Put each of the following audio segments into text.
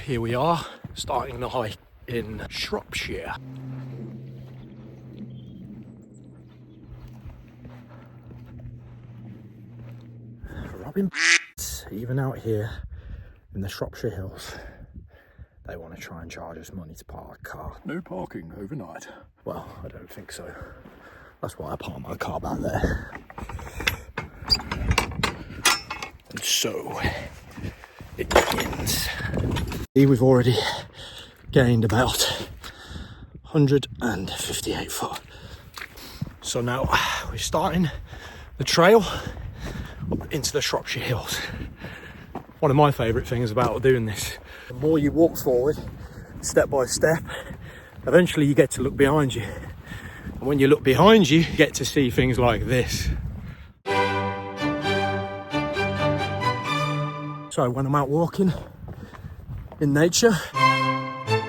here we are, starting the hike in Shropshire. Robin, even out here in the Shropshire Hills, they want to try and charge us money to park a car. No parking overnight. Well, I don't think so. That's why I park my car back there. And so it begins. We've already gained about 158 foot. So now we're starting the trail up into the Shropshire Hills. One of my favourite things about doing this, the more you walk forward, step by step, eventually you get to look behind you. And when you look behind you, you get to see things like this. So when I'm out walking in nature, I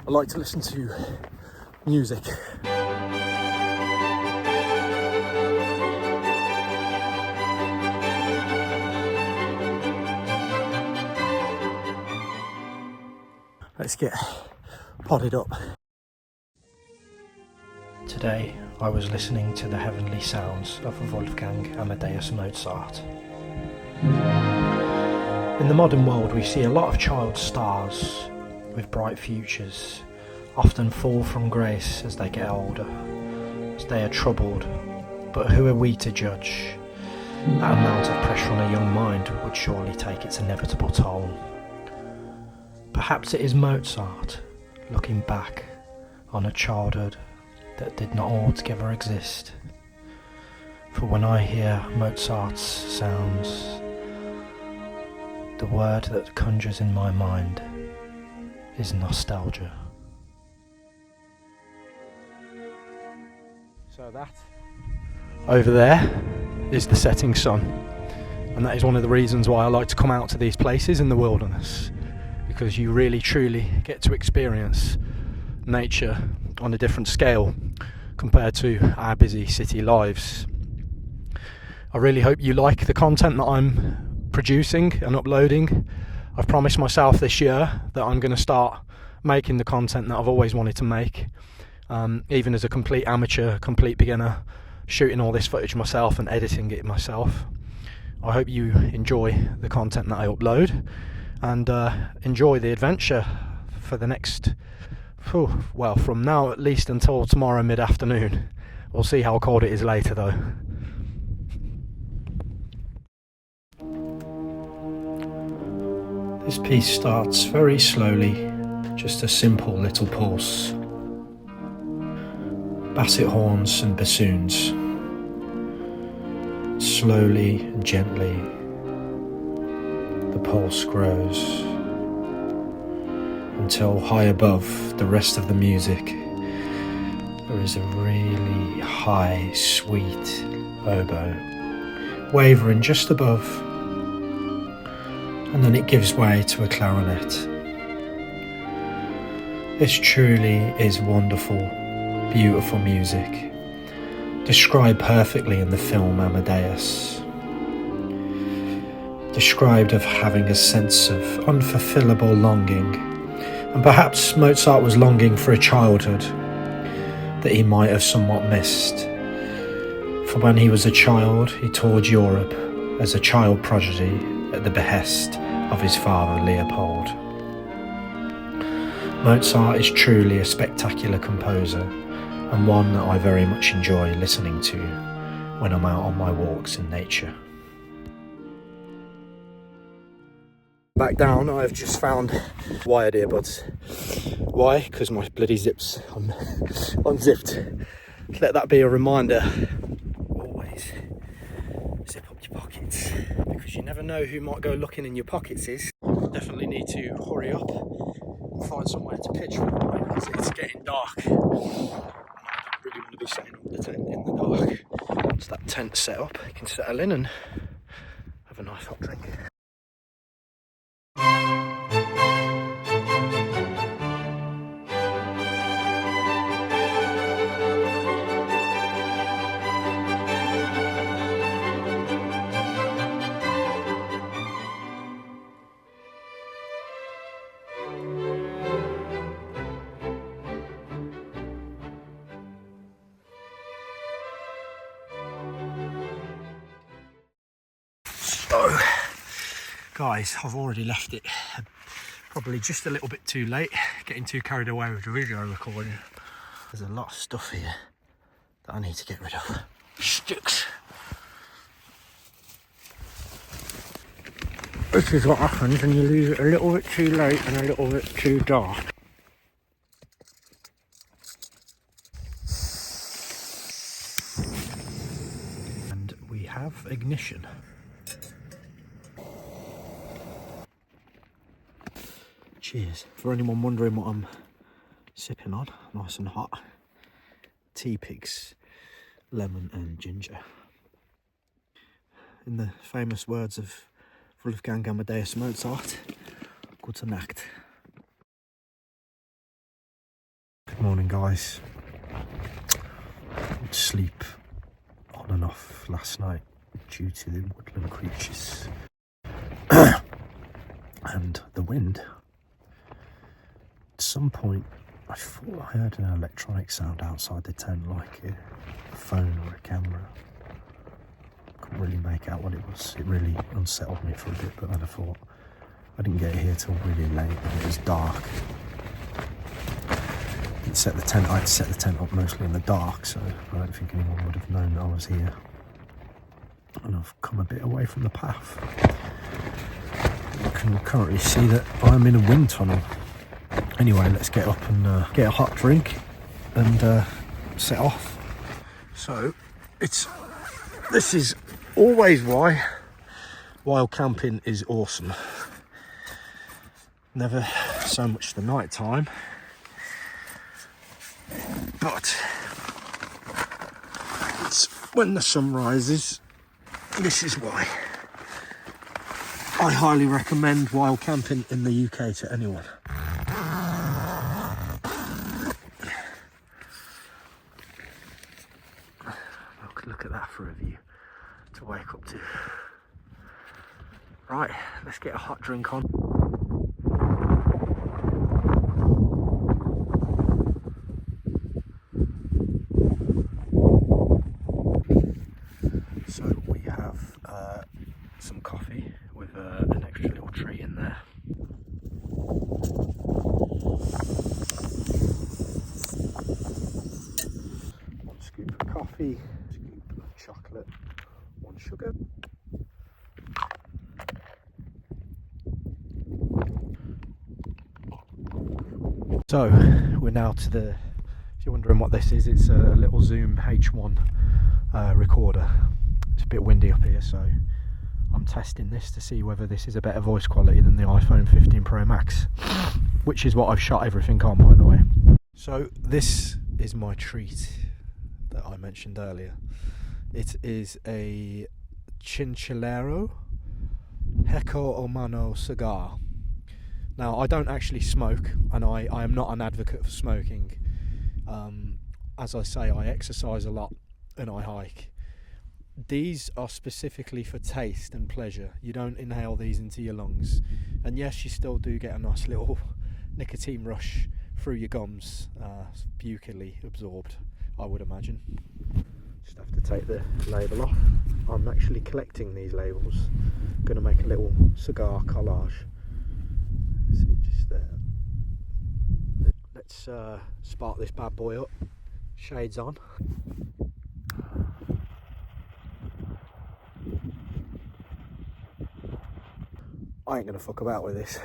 like to listen to music. Let's get potted up. Today I was listening to the heavenly sounds of Wolfgang Amadeus Mozart. In the modern world we see a lot of child stars with bright futures often fall from grace as they get older, as they are troubled. But who are we to judge? That amount of pressure on a young mind would surely take its inevitable toll. Perhaps it is Mozart looking back on a childhood that did not altogether exist. For when I hear Mozart's sounds, the word that conjures in my mind is nostalgia. So that over there is the setting sun, and that is one of the reasons why I like to come out to these places in the wilderness, because you really truly get to experience nature on a different scale compared to our busy city lives. I really hope you like the content that I'm producing and uploading. I've promised myself this year that I'm going to start making the content that I've always wanted to make, even as a complete amateur, complete beginner, shooting all this footage myself and editing it myself. I hope you enjoy the content that I upload and enjoy the adventure for the next, well, from now at least until tomorrow mid-afternoon. We'll see how cold it is later though. This piece starts very slowly, just a simple little pulse. Basset horns and bassoons. Slowly and gently, the pulse grows until high above the rest of the music there is a really high, sweet oboe, wavering just above, and then it gives way to a clarinet. This truly is wonderful, beautiful music, described perfectly in the film Amadeus. Described of having a sense of unfulfillable longing, and perhaps Mozart was longing for a childhood that he might have somewhat missed. For when he was a child, he toured Europe as a child prodigy at the behest of his father Leopold. Mozart is truly a spectacular composer, and one that I very much enjoy listening to when I'm out on my walks in nature. Back down, I've just found wired earbuds. Why? Because my bloody zips unzipped. Let that be a reminder. Always zip up your pockets, because you never know who might go looking in your pockets is. Definitely need to hurry up and find somewhere to pitch for the night, because it's getting dark. I don't really want to be setting up the tent in the dark. Once that tent's set up, you can settle in and have a nice hot drink. Guys, I've already left it probably just a little bit too late, getting too carried away with the video recording. There's a lot of stuff here that I need to get rid of. Sticks. This is what happens when you leave it a little bit too late and a little bit too dark. And we have ignition. Cheers. For anyone wondering what I'm sipping on, nice and hot. Tea Pigs, lemon and ginger. In the famous words of Wolfgang Amadeus Mozart, gute Nacht. Good morning, guys. I went to sleep on and off last night due to the woodland creatures and the wind. At some point I thought I heard an electronic sound outside the tent, like a phone or a camera. Couldn't really make out what it was. It really unsettled me for a bit, but then I thought I didn't get here till really late and it was dark. I had to set the tent up mostly in the dark, so I don't think anyone would have known that I was here. And I've come a bit away from the path. I can currently see that I'm in a wind tunnel. Anyway, let's get up and get a hot drink and set off. So, this is always why wild camping is awesome. Never so much the night time, but it's when the sun rises. This is why I highly recommend wild camping in the UK to anyone. Look at that for a view to wake up to. Right, let's get a hot drink on. So we have some coffee with an extra little treat in there. One scoop of coffee, scoop of chocolate, one sugar. So we're now to the, if you're wondering what this is, it's a little Zoom H1 recorder. It's a bit windy up here, so I'm testing this to see whether this is a better voice quality than the iPhone 15 Pro Max, which is what I've shot everything on, by the way. So this is my treat that I mentioned earlier. It is a Chinchillero Heco Omano cigar. Now, I don't actually smoke, and I am not an advocate for smoking. As I say, I exercise a lot and I hike. These are specifically for taste and pleasure. You don't inhale these into your lungs. And yes, you still do get a nice little nicotine rush through your gums, buccally absorbed, I would imagine. Just have to take the label off. I'm actually collecting these labels. I'm going to make a little cigar collage. See, just there. Let's spark this bad boy up. Shades on. I ain't gonna fuck about with this.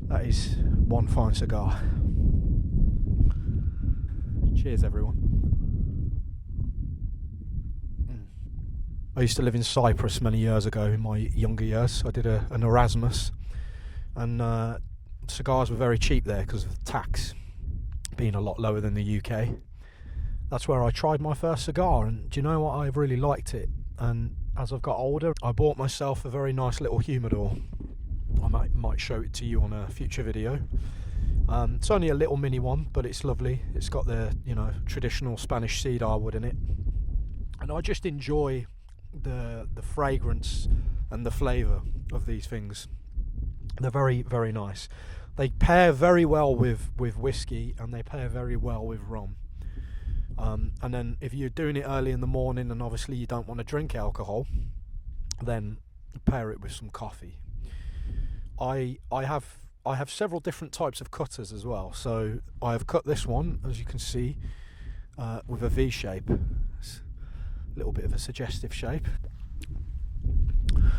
That is one fine cigar. Cheers, everyone. I used to live in Cyprus many years ago, in my younger years. I did an Erasmus, and cigars were very cheap there because of the tax being a lot lower than the UK. That's where I tried my first cigar, and do you know what? I really liked it. And as I've got older, I bought myself a very nice little humidor. I might show it to you on a future video. It's only a little mini one, but it's lovely. It's got the, traditional Spanish cedar wood in it, and I just enjoy the fragrance and the flavour of these things. They're very, very nice. They pair very well with whiskey, and they pair very well with rum. And then if you're doing it early in the morning and obviously you don't want to drink alcohol, then pair it with some coffee. I have several different types of cutters as well. So I have cut this one, as you can see, with a V shape. It's a little bit of a suggestive shape.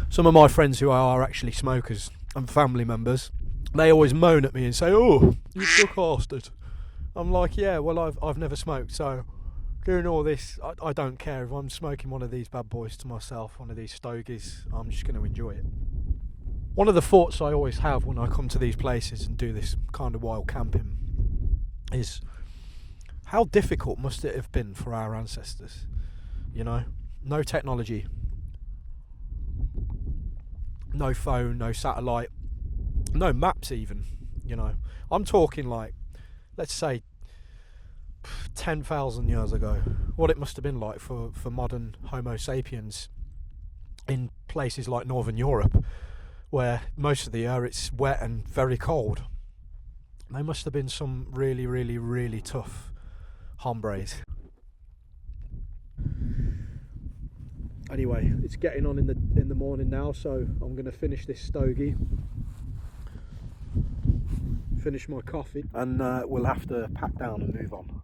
Some of my friends who are actually smokers and family members, they always moan at me and say, "Oh, you drug bastard." I'm like, yeah, well, I've never smoked, so doing all this, I don't care. If I'm smoking one of these bad boys to myself, one of these stogies, I'm just going to enjoy it. One of the thoughts I always have when I come to these places and do this kind of wild camping is, how difficult must it have been for our ancestors? You know, no technology, no phone, no satellite, no maps even, you know. I'm talking like, let's say 10,000 years ago, what it must have been like for modern Homo sapiens in places like Northern Europe, where most of the year it's wet and very cold. They must have been some really, really, really tough hombres. Anyway, it's getting on in the morning now, so I'm going to finish this stogie, finish my coffee, and we'll have to pack down and move on.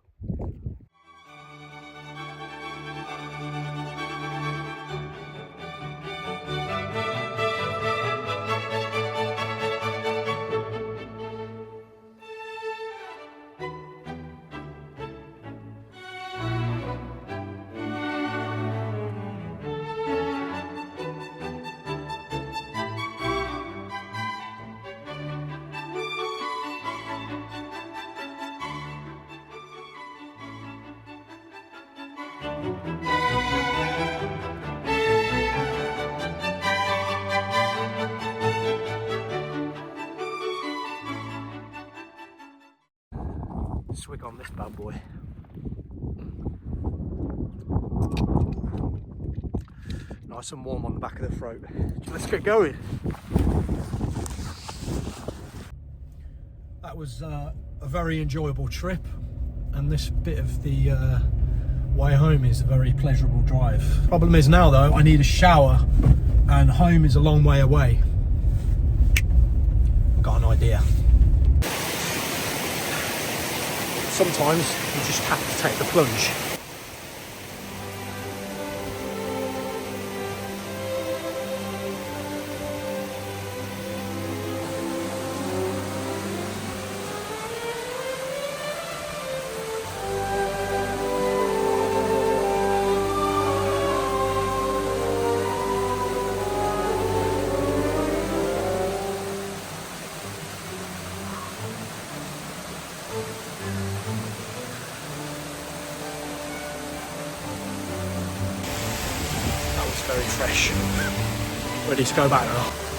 Swig on this bad boy. Nice and warm on the back of the throat. Let's get going. That was a very enjoyable trip, and this bit of the way home is a very pleasurable drive. Problem is now though, I need a shower, and home is a long way away. I've got an idea. Sometimes you just have to take the plunge. Very fresh, ready to go back now.